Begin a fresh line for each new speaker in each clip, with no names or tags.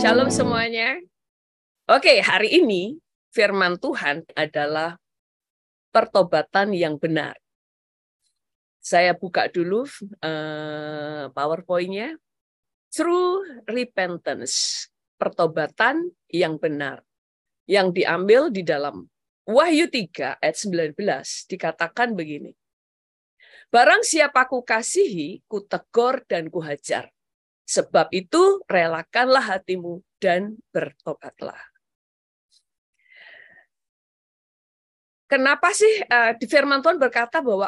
Shalom semuanya. Oke, hari ini firman Tuhan adalah pertobatan yang benar. Saya buka dulu PowerPoint-nya. True repentance, pertobatan yang benar. Yang diambil di dalam Wahyu 3 ayat 19 dikatakan begini. Barang siapa kukasihi, kutegur dan kuhajar. Sebab itu relakanlah hatimu dan bertobatlah. Kenapa sih di firman Tuhan berkata bahwa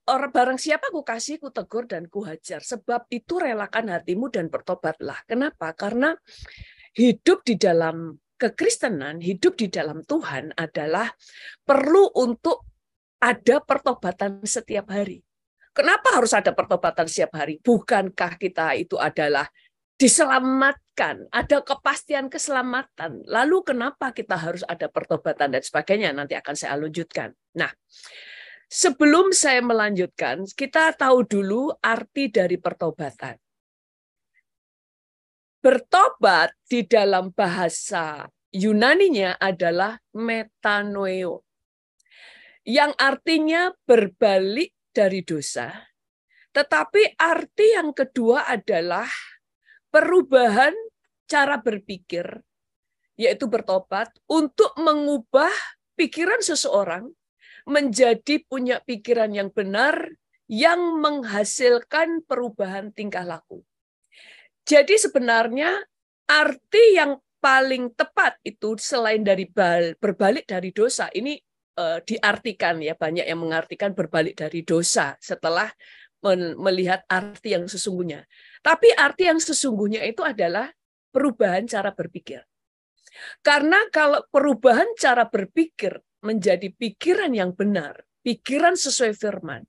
barang siapa kukasihi, kutegur dan kuhajar. Sebab itu relakan hatimu dan bertobatlah. Kenapa? Karena hidup di dalam kekristenan, hidup di dalam Tuhan adalah perlu untuk ada pertobatan setiap hari. Kenapa harus ada pertobatan setiap hari? Bukankah kita itu adalah diselamatkan, ada kepastian keselamatan. Lalu kenapa kita harus ada pertobatan dan sebagainya? Nanti akan saya lanjutkan. Nah, sebelum saya melanjutkan, kita tahu dulu arti dari pertobatan. Bertobat di dalam bahasa Yunaninya adalah metanoeo, yang artinya berbalik dari dosa, tetapi arti yang kedua adalah perubahan cara berpikir, yaitu bertobat untuk mengubah pikiran seseorang menjadi punya pikiran yang benar yang menghasilkan perubahan tingkah laku. Jadi sebenarnya arti yang paling tepat itu selain dari berbalik dari dosa, ini diartikan ya, banyak yang mengartikan berbalik dari dosa setelah melihat arti yang sesungguhnya. Tapi arti yang sesungguhnya itu adalah perubahan cara berpikir. Karena kalau perubahan cara berpikir menjadi pikiran yang benar, pikiran sesuai firman,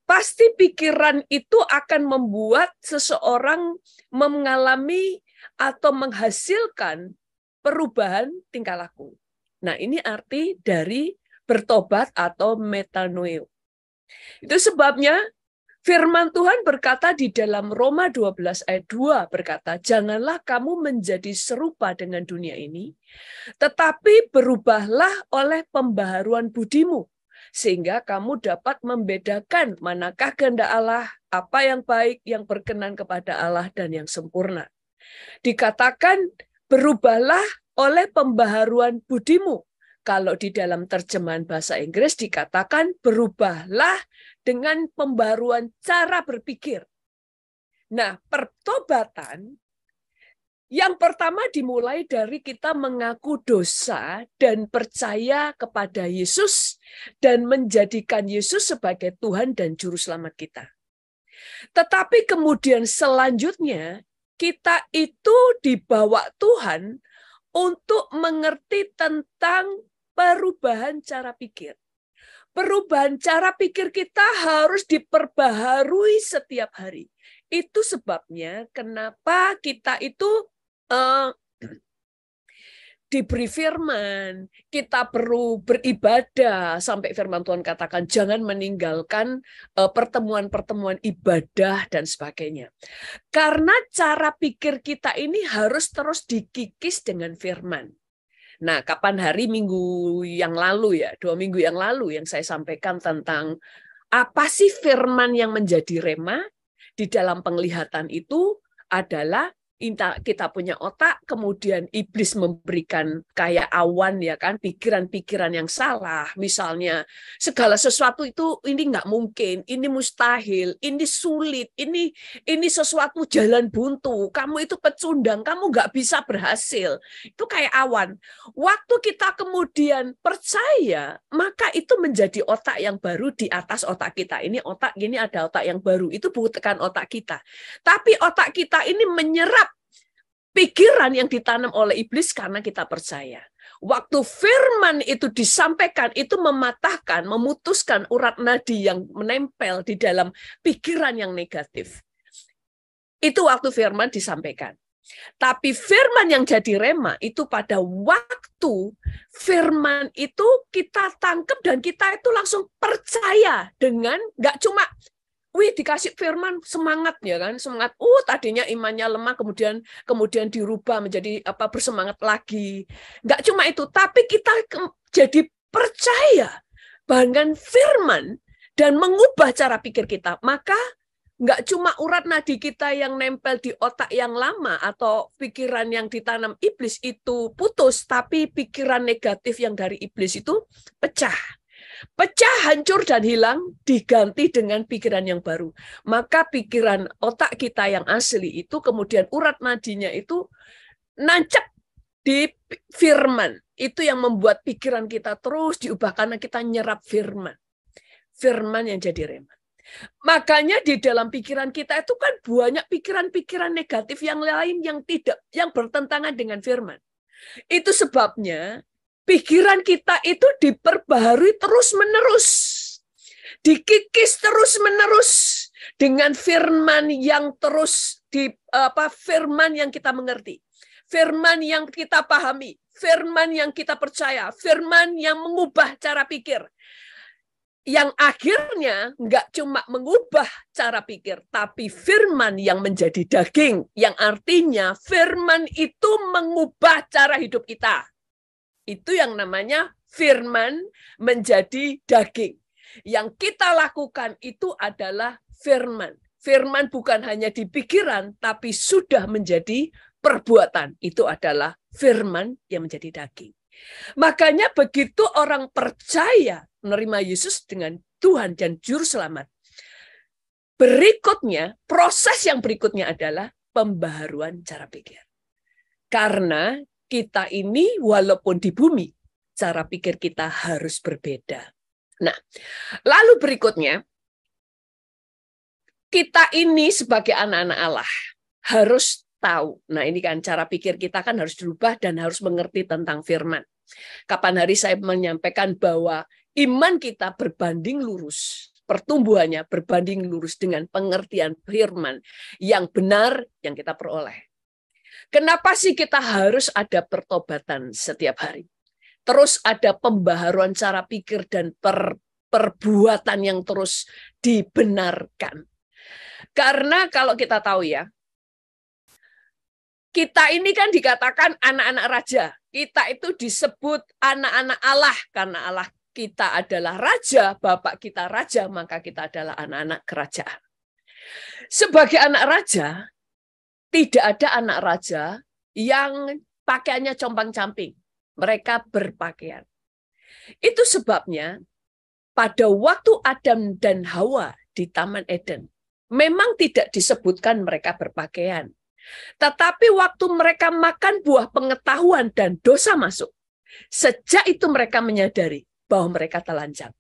pasti pikiran itu akan membuat seseorang mengalami atau menghasilkan perubahan tingkah laku. Nah, ini arti dari bertobat atau metanoeo. Itu sebabnya firman Tuhan berkata di dalam Roma 12 ayat 2 berkata, janganlah kamu menjadi serupa dengan dunia ini, tetapi berubahlah oleh pembaharuan budimu, sehingga kamu dapat membedakan manakah kehendak Allah, apa yang baik, yang berkenan kepada Allah, dan yang sempurna. Dikatakan berubahlah oleh pembaharuan budimu. Kalau di dalam terjemahan bahasa Inggris dikatakan berubahlah dengan pembaharuan cara berpikir. Nah, pertobatan yang pertama dimulai dari kita mengaku dosa dan percaya kepada Yesus dan menjadikan Yesus sebagai Tuhan dan Juru Selamat kita. Tetapi kemudian selanjutnya kita itu dibawa Tuhan untuk mengerti tentang perubahan cara pikir. Perubahan cara pikir kita harus diperbaharui setiap hari. Itu sebabnya kenapa kita itu diberi firman, kita perlu beribadah, sampai firman Tuhan katakan jangan meninggalkan pertemuan-pertemuan ibadah dan sebagainya. Karena cara pikir kita ini harus terus dikikis dengan firman. Nah, kapan hari minggu yang lalu ya, 2 minggu yang lalu yang saya sampaikan tentang apa sih firman yang menjadi rema di dalam penglihatan itu adalah kita punya otak, kemudian iblis memberikan kayak awan ya kan, pikiran-pikiran yang salah. Misalnya segala sesuatu itu ini nggak mungkin, ini mustahil, ini sulit, ini sesuatu jalan buntu, kamu itu pecundang, kamu nggak bisa berhasil. Itu kayak awan. Waktu kita kemudian percaya, maka itu menjadi otak yang baru di atas otak kita. Ini otak, gini ada otak yang baru, itu bukan otak kita. Tapi otak kita ini menyerap pikiran yang ditanam oleh iblis karena kita percaya. Waktu firman itu disampaikan, itu mematahkan, memutuskan urat nadi yang menempel di dalam pikiran yang negatif. Itu waktu firman disampaikan. Tapi firman yang jadi rema itu pada waktu firman itu kita tangkap dan kita itu langsung percaya dengan, nggak cuma Wih, dikasih firman, semangat ya kan, semangat. Tadinya imannya lemah, kemudian dirubah menjadi bersemangat lagi. Nggak cuma itu, tapi kita jadi percaya bahkan firman dan mengubah cara pikir kita. Maka nggak cuma urat nadi kita yang nempel di otak yang lama atau pikiran yang ditanam iblis itu putus, tapi pikiran negatif yang dari iblis itu pecah. Pecah, hancur, dan hilang, diganti dengan pikiran yang baru. Maka pikiran otak kita yang asli itu kemudian urat nadinya itu nancap di firman. Itu yang membuat pikiran kita terus diubah karena kita nyerap firman. Firman yang jadi rema. Makanya di dalam pikiran kita itu kan banyak pikiran-pikiran negatif yang lain yang bertentangan dengan firman. Itu sebabnya pikiran kita itu diperbaharui terus-menerus. Dikikis terus-menerus dengan firman yang terus firman yang kita mengerti. Firman yang kita pahami, firman yang kita percaya, firman yang mengubah cara pikir. Yang akhirnya nggak cuma mengubah cara pikir, tapi firman yang menjadi daging. Yang artinya firman itu mengubah cara hidup kita. Itu yang namanya firman menjadi daging. Yang kita lakukan itu adalah firman. Firman bukan hanya di pikiran, tapi sudah menjadi perbuatan. Itu adalah firman yang menjadi daging. Makanya begitu orang percaya menerima Yesus dengan Tuhan dan Juru Selamat, berikutnya, proses yang berikutnya adalah pembaharuan cara pikir. Karena kita ini walaupun di bumi, cara pikir kita harus berbeda. Nah, lalu berikutnya, kita ini sebagai anak-anak Allah harus tahu. Nah, ini kan cara pikir kita kan harus dirubah dan harus mengerti tentang firman. Kapan hari saya menyampaikan bahwa iman kita berbanding lurus, pertumbuhannya berbanding lurus dengan pengertian firman yang benar yang kita peroleh. Kenapa sih kita harus ada pertobatan setiap hari? Terus ada pembaharuan cara pikir dan perbuatan yang terus dibenarkan. Karena kalau kita tahu ya, kita ini kan dikatakan anak-anak raja. Kita itu disebut anak-anak Allah. Karena Allah kita adalah raja, Bapak kita raja, maka kita adalah anak-anak kerajaan. Sebagai anak raja, tidak ada anak raja yang pakaiannya compang-camping. Mereka berpakaian. Itu sebabnya pada waktu Adam dan Hawa di Taman Eden, memang tidak disebutkan mereka berpakaian. Tetapi waktu mereka makan buah pengetahuan dan dosa masuk, sejak itu mereka menyadari bahwa mereka telanjang.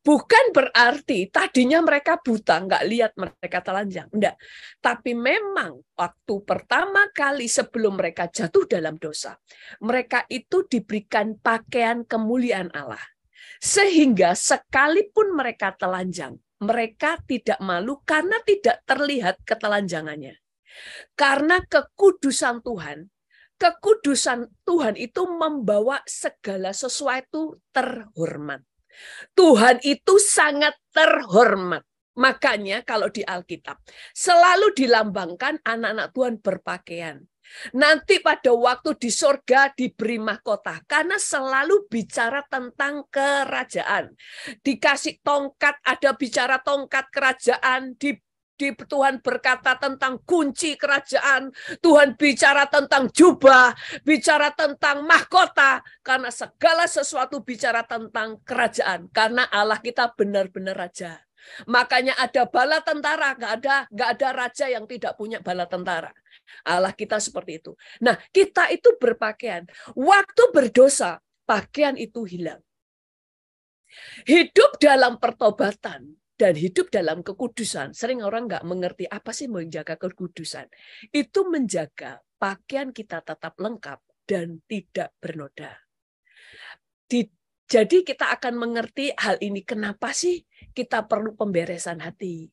Bukan berarti tadinya mereka buta, nggak lihat mereka telanjang. Enggak. Tapi memang waktu pertama kali sebelum mereka jatuh dalam dosa, mereka itu diberikan pakaian kemuliaan Allah. Sehingga sekalipun mereka telanjang, mereka tidak malu karena tidak terlihat ketelanjangannya. Karena kekudusan Tuhan itu membawa segala sesuatu terhormat. Tuhan itu sangat terhormat. Makanya kalau di Alkitab selalu dilambangkan anak-anak Tuhan berpakaian. Nanti pada waktu di sorga diberi mahkota. Karena selalu bicara tentang kerajaan. Dikasih tongkat, ada bicara tongkat kerajaan. Tuhan berkata tentang kunci kerajaan, Tuhan bicara tentang jubah, bicara tentang mahkota, karena segala sesuatu bicara tentang kerajaan, karena Allah kita benar-benar raja. Makanya ada bala tentara, nggak ada raja yang tidak punya bala tentara. Allah kita seperti itu. Nah, kita itu berpakaian. Waktu berdosa, pakaian itu hilang. Hidup dalam pertobatan dan hidup dalam kekudusan. Sering orang nggak mengerti apa sih menjaga kekudusan. Itu menjaga pakaian kita tetap lengkap dan tidak bernoda. Jadi kita akan mengerti hal ini. Kenapa sih kita perlu pemberesan hati?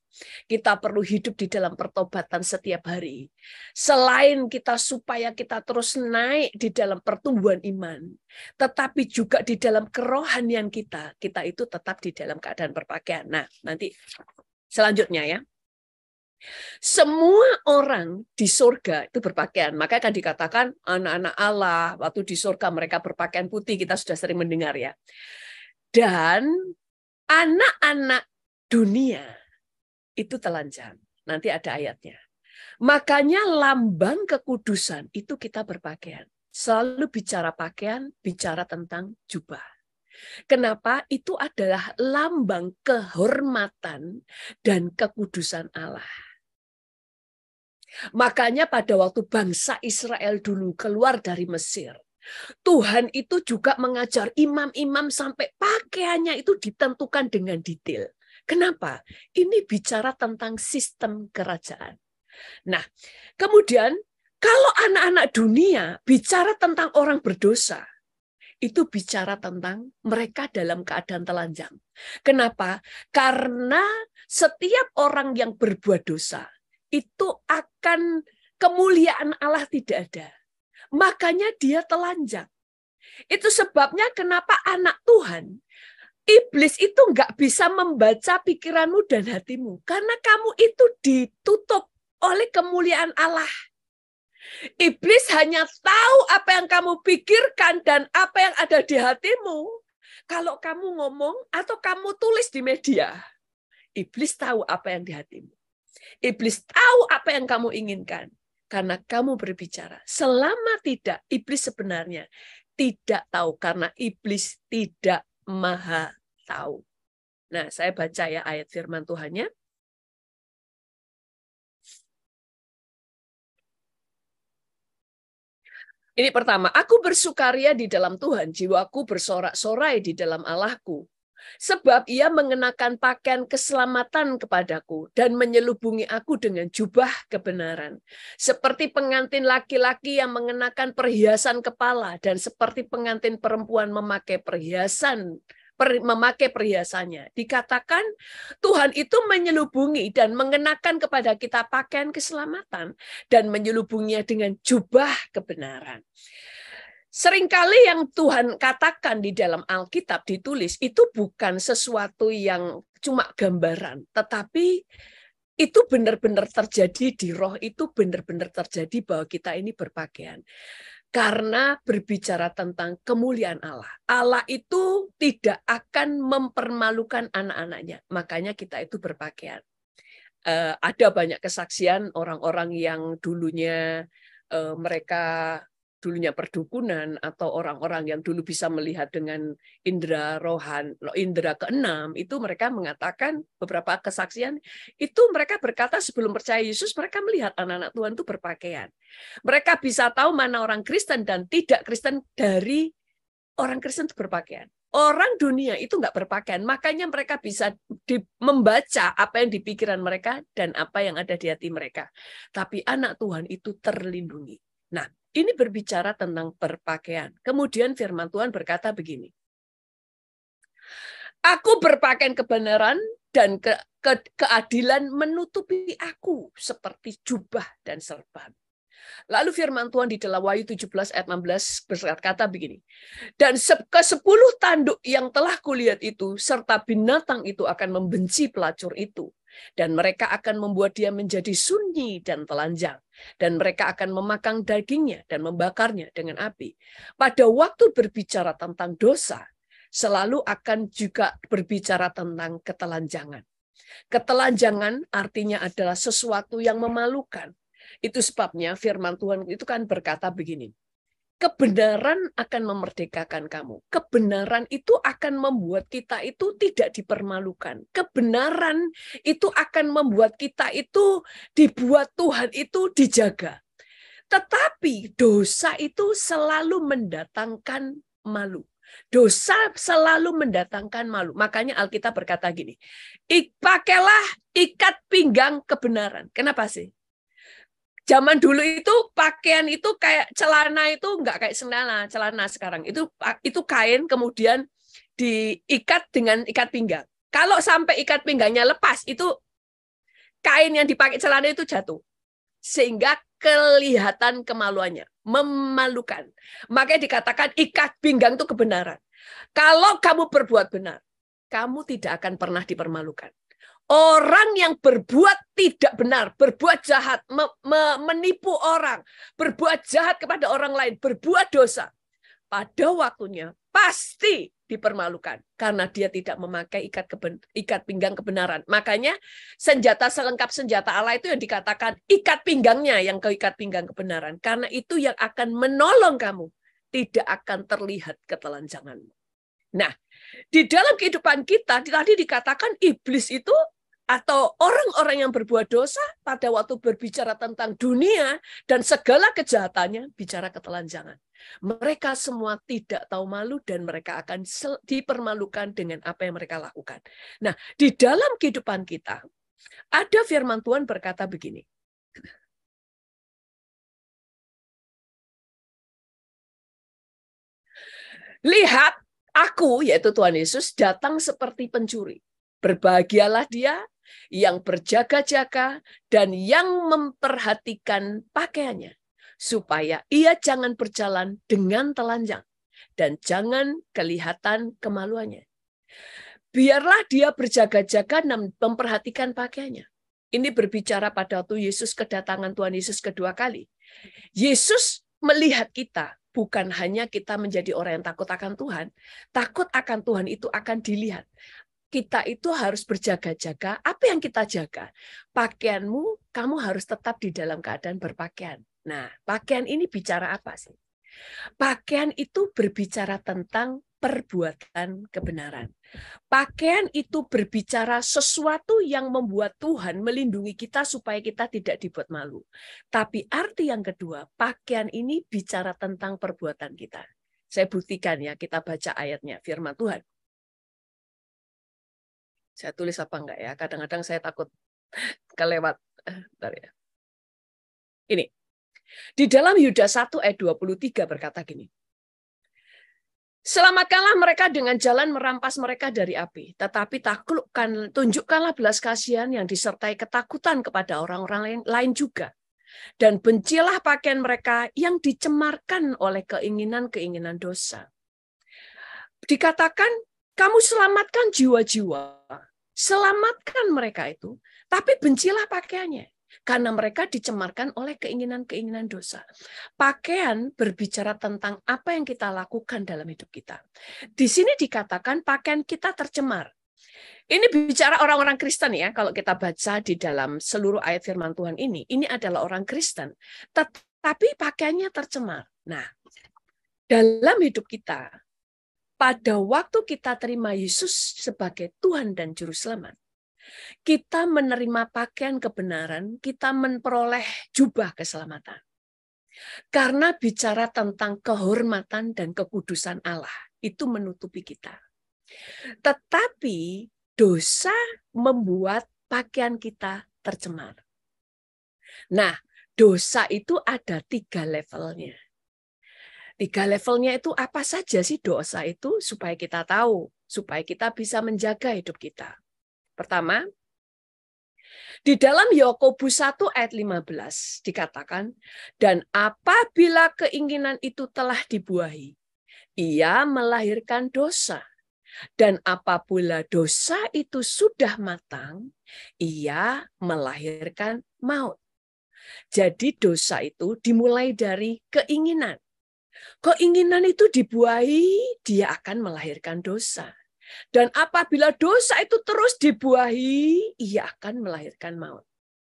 Kita perlu hidup di dalam pertobatan setiap hari. Selain kita supaya kita terus naik di dalam pertumbuhan iman, tetapi juga di dalam kerohanian kita itu tetap di dalam keadaan berpakaian. Nah, nanti Selanjutnya ya. Semua orang di surga itu berpakaian. Maka akan dikatakan anak-anak Allah, waktu di surga mereka berpakaian putih, kita sudah sering mendengar ya. Dan anak-anak dunia itu telanjang. Nanti ada ayatnya. Makanya lambang kekudusan itu kita berpakaian. Selalu bicara pakaian, bicara tentang jubah. Kenapa? Itu adalah lambang kehormatan dan kekudusan Allah. Makanya pada waktu bangsa Israel dulu keluar dari Mesir, Tuhan itu juga mengajar imam-imam sampai pakaiannya itu ditentukan dengan detail. Kenapa? Ini bicara tentang sistem kerajaan. Nah, kemudian kalau anak-anak dunia bicara tentang orang berdosa, itu bicara tentang mereka dalam keadaan telanjang. Kenapa? Karena setiap orang yang berbuat dosa, itu akan kemuliaan Allah tidak ada. Makanya dia telanjang. Itu sebabnya kenapa anak Tuhan, iblis itu nggak bisa membaca pikiranmu dan hatimu. Karena kamu itu ditutup oleh kemuliaan Allah. Iblis hanya tahu apa yang kamu pikirkan dan apa yang ada di hatimu. Kalau kamu ngomong atau kamu tulis di media, iblis tahu apa yang di hatimu. Iblis tahu apa yang kamu inginkan karena kamu berbicara. Selama tidak, iblis sebenarnya tidak tahu karena iblis tidak maha tahu. Nah, saya baca ya ayat firman Tuhannya. Ini pertama, aku bersukaria di dalam Tuhan, jiwaku bersorak-sorai di dalam Allahku. Sebab ia mengenakan pakaian keselamatan kepadaku dan menyelubungi aku dengan jubah kebenaran. Seperti pengantin laki-laki yang mengenakan perhiasan kepala dan seperti pengantin perempuan memakai perhiasannya. Dikatakan Tuhan itu menyelubungi dan mengenakan kepada kita pakaian keselamatan dan menyelubunginya dengan jubah kebenaran. Seringkali yang Tuhan katakan di dalam Alkitab ditulis itu bukan sesuatu yang cuma gambaran, tetapi itu benar-benar terjadi di roh, itu benar-benar terjadi bahwa kita ini berpakaian. Karena berbicara tentang kemuliaan Allah. Allah itu tidak akan mempermalukan anak-anaknya, makanya kita itu berpakaian. Ada banyak kesaksian orang-orang yang dulunya mereka perdukunan atau orang-orang yang dulu bisa melihat dengan indera indera keenam, itu mereka mengatakan beberapa kesaksian itu mereka berkata sebelum percaya Yesus mereka melihat anak-anak Tuhan itu berpakaian. Mereka bisa tahu mana orang Kristen dan tidak Kristen dari orang Kristen itu berpakaian. Orang dunia itu nggak berpakaian, makanya mereka bisa membaca apa yang di pikiran mereka dan apa yang ada di hati mereka. Tapi anak Tuhan itu terlindungi. Nah, ini berbicara tentang berpakaian. Kemudian firman Tuhan berkata begini. Aku berpakaian kebenaran dan keadilan menutupi aku seperti jubah dan serban. Lalu firman Tuhan di dalam Wahyu 17 ayat 16 berkata begini. Dan ke-10 tanduk yang telah kulihat itu serta binatang itu akan membenci pelacur itu. Dan mereka akan membuat dia menjadi sunyi dan telanjang. Dan mereka akan memakan dagingnya dan membakarnya dengan api. Pada waktu berbicara tentang dosa, selalu akan juga berbicara tentang ketelanjangan. Ketelanjangan artinya adalah sesuatu yang memalukan. Itu sebabnya firman Tuhan itu kan berkata begini. Kebenaran akan memerdekakan kamu. Kebenaran itu akan membuat kita itu tidak dipermalukan. Kebenaran itu akan membuat kita itu dibuat Tuhan itu dijaga. Tetapi dosa itu selalu mendatangkan malu. Dosa selalu mendatangkan malu. Makanya Alkitab berkata gini, pakailah ikat pinggang kebenaran. Kenapa sih? Zaman dulu itu pakaian itu kayak celana itu nggak kayak celana sekarang. Itu kain kemudian diikat dengan ikat pinggang. Kalau sampai ikat pinggangnya lepas, itu kain yang dipakai celana itu jatuh. Sehingga kelihatan kemaluannya, memalukan. Makanya dikatakan ikat pinggang itu kebenaran. Kalau kamu berbuat benar, kamu tidak akan pernah dipermalukan. Orang yang berbuat tidak benar, berbuat jahat, menipu orang, berbuat jahat kepada orang lain, berbuat dosa, pada waktunya pasti dipermalukan karena dia tidak memakai ikat pinggang kebenaran. Makanya senjata selengkap senjata Allah itu yang dikatakan ikat pinggangnya yang keikat pinggang kebenaran. Karena itu yang akan menolong kamu, tidak akan terlihat ketelanjanganmu. Nah, di dalam kehidupan kita tadi dikatakan iblis itu atau orang-orang yang berbuat dosa pada waktu berbicara tentang dunia dan segala kejahatannya bicara ketelanjangan. Mereka semua tidak tahu malu dan mereka akan dipermalukan dengan apa yang mereka lakukan. Nah, di dalam kehidupan kita ada firman Tuhan berkata begini. Lihat, aku, yaitu Tuhan Yesus, datang seperti pencuri. Berbahagialah dia yang berjaga-jaga dan yang memperhatikan pakaiannya, supaya ia jangan berjalan dengan telanjang dan jangan kelihatan kemaluannya. Biarlah dia berjaga-jaga dan memperhatikan pakaiannya. Ini berbicara pada waktu Yesus kedatangan Tuhan Yesus kedua kali. Yesus melihat kita, bukan hanya kita menjadi orang yang takut akan Tuhan. Takut akan Tuhan itu akan dilihat. Kita itu harus berjaga-jaga. Apa yang kita jaga? Pakaianmu, kamu harus tetap di dalam keadaan berpakaian. Nah, pakaian ini bicara apa sih? Pakaian itu berbicara tentang perbuatan kebenaran. Pakaian itu berbicara sesuatu yang membuat Tuhan melindungi kita supaya kita tidak dibuat malu. Tapi arti yang kedua, pakaian ini bicara tentang perbuatan kita. Saya buktikan ya, kita baca ayatnya, firman Tuhan. Saya tulis apa enggak ya? Kadang-kadang saya takut kelewat. Bentar ya. Ini. Di dalam Yudas 1 ayat 23 berkata gini. Selamatkanlah mereka dengan jalan merampas mereka dari api. Tetapi tunjukkanlah belas kasihan yang disertai ketakutan kepada orang-orang lain juga. Dan bencilah pakaian mereka yang dicemarkan oleh keinginan-keinginan dosa. Dikatakan, kamu selamatkan jiwa-jiwa. Selamatkan mereka itu, tapi bencilah pakaiannya. Karena mereka dicemarkan oleh keinginan-keinginan dosa. Pakaian berbicara tentang apa yang kita lakukan dalam hidup kita. Di sini dikatakan pakaian kita tercemar. Ini bicara orang-orang Kristen ya, kalau kita baca di dalam seluruh ayat firman Tuhan ini adalah orang Kristen. Tetapi pakaiannya tercemar. Nah, dalam hidup kita, pada waktu kita terima Yesus sebagai Tuhan dan Juru Selamat, kita menerima pakaian kebenaran, kita memperoleh jubah keselamatan. Karena bicara tentang kehormatan dan kekudusan Allah, itu menutupi kita. Tetapi dosa membuat pakaian kita tercemar. Nah, dosa itu ada 3 levelnya. 3 levelnya itu apa saja sih dosa itu supaya kita tahu, supaya kita bisa menjaga hidup kita. Pertama, di dalam Yakobus 1 ayat 15 dikatakan, dan apabila keinginan itu telah dibuahi, ia melahirkan dosa. Dan apabila dosa itu sudah matang, ia melahirkan maut. Jadi dosa itu dimulai dari keinginan. Keinginan itu dibuahi, dia akan melahirkan dosa. Dan apabila dosa itu terus dibuahi, ia akan melahirkan maut.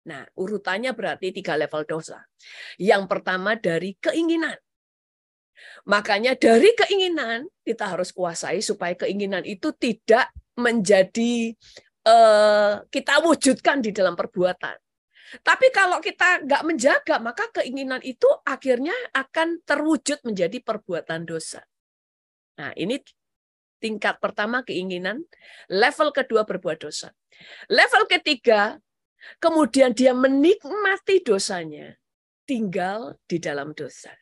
Nah, urutannya berarti 3 level dosa. Yang pertama dari keinginan. Makanya dari keinginan kita harus kuasai supaya keinginan itu tidak menjadi kita wujudkan di dalam perbuatan. Tapi kalau kita nggak menjaga, maka keinginan itu akhirnya akan terwujud menjadi perbuatan dosa. Nah, ini tingkat pertama keinginan, level kedua berbuat dosa. Level ketiga, kemudian dia menikmati dosanya, tinggal di dalam dosa.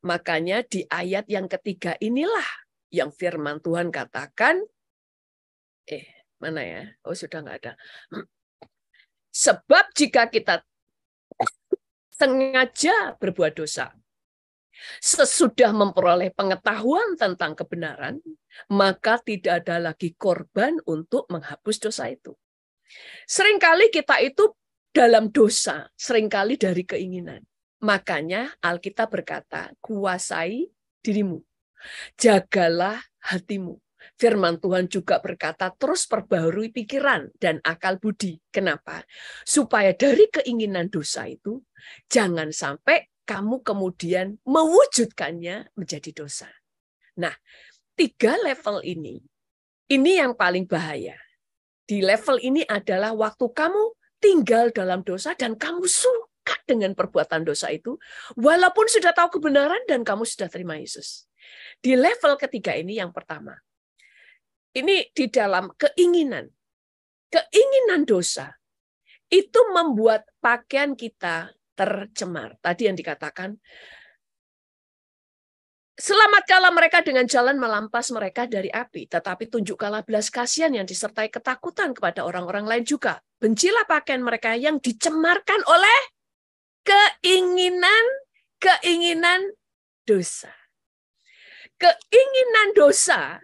Makanya di ayat yang ketiga inilah yang firman Tuhan katakan, mana ya? Oh, sudah nggak ada. Sebab jika kita sengaja berbuat dosa, sesudah memperoleh pengetahuan tentang kebenaran, maka tidak ada lagi korban untuk menghapus dosa itu. Seringkali kita itu dalam dosa, seringkali dari keinginan. Makanya Alkitab berkata, kuasai dirimu, jagalah hatimu. Firman Tuhan juga berkata, terus perbaharui pikiran dan akal budi. Kenapa? Supaya dari keinginan dosa itu, jangan sampai kamu kemudian mewujudkannya menjadi dosa. Nah, 3 level ini yang paling bahaya. Di level ini adalah waktu kamu tinggal dalam dosa dan kamu suka dengan perbuatan dosa itu, walaupun sudah tahu kebenaran dan kamu sudah terima Yesus. Di level ketiga ini yang pertama, ini di dalam keinginan dosa, itu membuat pakaian kita tercemar. Tadi yang dikatakan, selamatkanlah mereka dengan jalan melampas mereka dari api, tetapi tunjukkanlah belas kasihan yang disertai ketakutan kepada orang-orang lain juga. Bencilah pakaian mereka yang dicemarkan oleh keinginan dosa. Keinginan dosa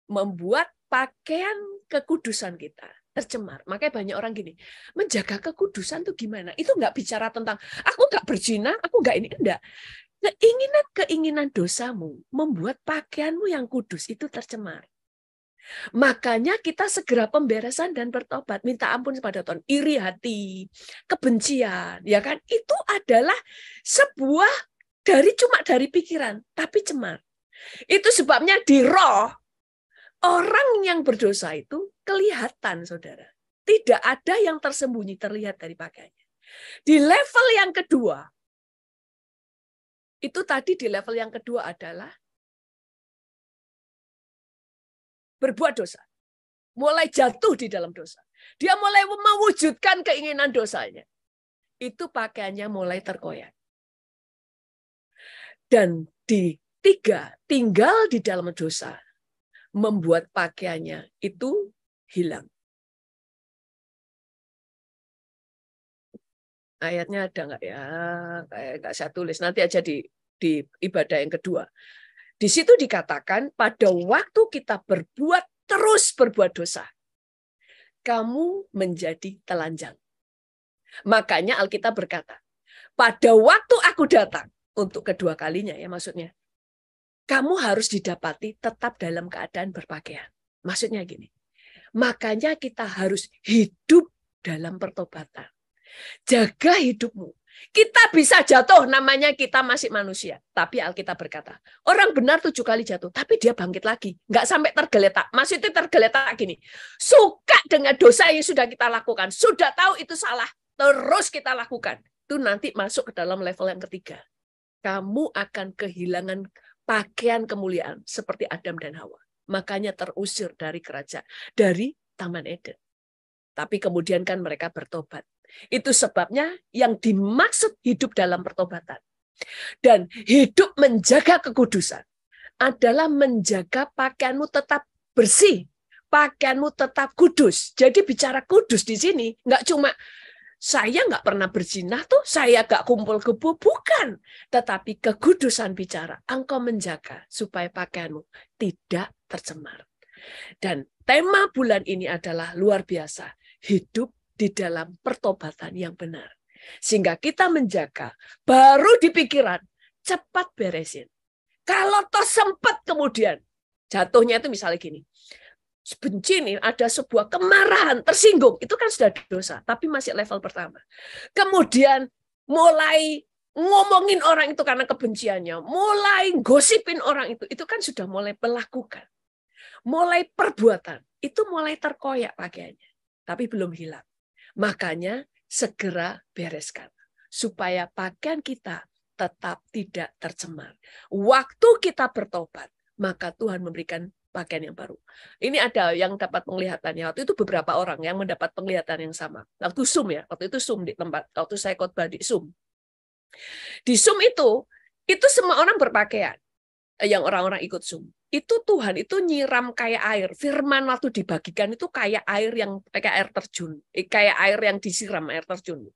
membuat pakaian kekudusan kita tercemar. Makanya banyak orang gini, menjaga kekudusan itu gimana? Itu nggak bicara tentang, aku nggak berzina, aku nggak ini. Enggak. Keinginan dosamu membuat pakaianmu yang kudus itu tercemar. Makanya kita segera pemberesan dan bertobat, minta ampun kepada Tuhan. Iri hati, kebencian, ya kan? Itu adalah sebuah cuma dari pikiran, tapi cemar. Itu sebabnya di roh, orang yang berdosa itu kelihatan, saudara. Tidak ada yang tersembunyi terlihat dari pakaiannya. Di level yang kedua, itu tadi di level yang kedua adalah berbuat dosa. Mulai jatuh di dalam dosa. Dia mulai mewujudkan keinginan dosanya. Itu pakaiannya mulai terkoyak. Dan di 3, tinggal di dalam dosa, membuat pakaiannya itu hilang. Ayatnya ada nggak ya? Kayak nggak saya tulis. Nanti aja di ibadah yang kedua. Di situ dikatakan, pada waktu kita terus berbuat dosa, kamu menjadi telanjang. Makanya Alkitab berkata, pada waktu aku datang, untuk kedua kalinya ya maksudnya, kamu harus didapati tetap dalam keadaan berpakaian. Maksudnya gini, makanya kita harus hidup dalam pertobatan. Jaga hidupmu. Kita bisa jatuh, namanya kita masih manusia. Tapi Alkitab berkata, orang benar 7 kali jatuh, tapi dia bangkit lagi. Nggak sampai tergeletak. Maksudnya tergeletak gini. Suka dengan dosa yang sudah kita lakukan. Sudah tahu itu salah. Terus kita lakukan. Itu nanti masuk ke dalam level yang ketiga. Kamu akan kehilangan pakaian kemuliaan seperti Adam dan Hawa. Makanya terusir dari kerajaan, dari Taman Eden. Tapi kemudian kan mereka bertobat. Itu sebabnya yang dimaksud hidup dalam pertobatan. Dan hidup menjaga kekudusan adalah menjaga pakaianmu tetap bersih, pakaianmu tetap kudus. Jadi bicara kudus di sini nggak cuma saya nggak pernah berzina tuh, saya nggak kumpul kebo, bukan. Tetapi kekudusan bicara, engkau menjaga supaya pakaianmu tidak tercemar. Dan tema bulan ini adalah luar biasa, hidup di dalam pertobatan yang benar. Sehingga kita menjaga, baru di pikiran, cepat beresin. Kalau toh sempat kemudian, jatuhnya itu misalnya gini, benci nih, ada sebuah kemarahan, tersinggung, itu kan sudah dosa, tapi masih level pertama. Kemudian mulai ngomongin orang itu karena kebenciannya, mulai gosipin orang itu kan sudah mulai melakukan. Mulai perbuatan, itu mulai terkoyak pakaiannya, tapi belum hilang. Makanya segera bereskan, supaya pakaian kita tetap tidak tercemar. Waktu kita bertobat, maka Tuhan memberikan pakaian yang baru. Ini ada yang dapat penglihatannya. Waktu itu beberapa orang yang mendapat penglihatan yang sama. Waktu Zoom ya, waktu itu Zoom di tempat, waktu saya khotbah di Zoom. Di Zoom itu semua orang berpakaian. Yang orang-orang ikut Zoom. Itu Tuhan itu nyiram kayak air. Firman waktu dibagikan itu kayak air terjun, kayak air yang disiram air terjun.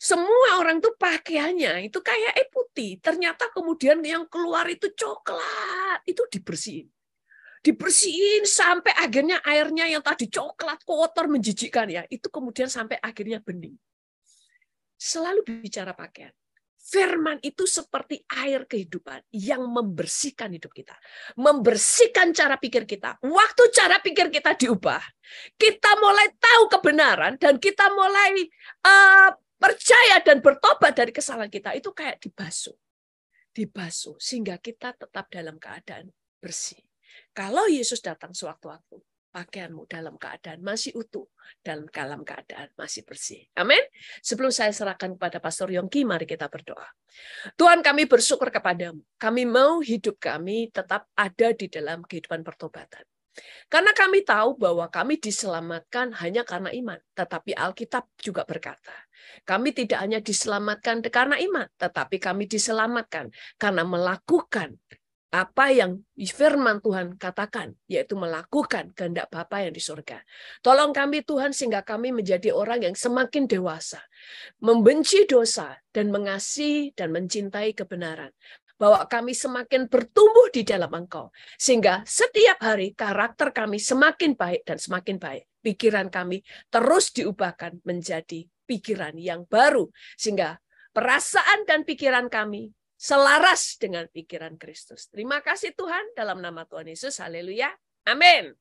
Semua orang tuh pakaiannya itu kayak putih. Ternyata kemudian yang keluar itu coklat, itu dibersihin. dibersihin sampai akhirnya airnya yang tadi coklat, kotor, menjijikkan ya, itu kemudian sampai akhirnya bening. Selalu bicara pakaian. Firman itu seperti air kehidupan yang membersihkan hidup kita. Membersihkan cara pikir kita. Waktu cara pikir kita diubah, kita mulai tahu kebenaran dan kita mulai percaya dan bertobat dari kesalahan kita. Itu kayak dibasuh. Dibasuh sehingga kita tetap dalam keadaan bersih. Kalau Yesus datang sewaktu-waktu, pakaianmu dalam keadaan masih utuh, dalam keadaan masih bersih. Amin. Sebelum saya serahkan kepada Pastor Yongki, mari kita berdoa. Tuhan, kami bersyukur kepadamu. Kami mau hidup kami tetap ada di dalam kehidupan pertobatan. Karena kami tahu bahwa kami diselamatkan hanya karena iman. Tetapi Alkitab juga berkata, kami tidak hanya diselamatkan karena iman, tetapi kami diselamatkan karena melakukan apa yang firman Tuhan katakan, yaitu melakukan kehendak Bapa yang di surga. Tolong kami Tuhan sehingga kami menjadi orang yang semakin dewasa, membenci dosa dan mengasihi dan mencintai kebenaran. Bahwa kami semakin bertumbuh di dalam Engkau. Sehingga setiap hari karakter kami semakin baik dan semakin baik. Pikiran kami terus diubahkan menjadi pikiran yang baru. Sehingga perasaan dan pikiran kami selaras dengan pikiran Kristus. Terima kasih Tuhan, dalam nama Tuhan Yesus. Haleluya. Amin.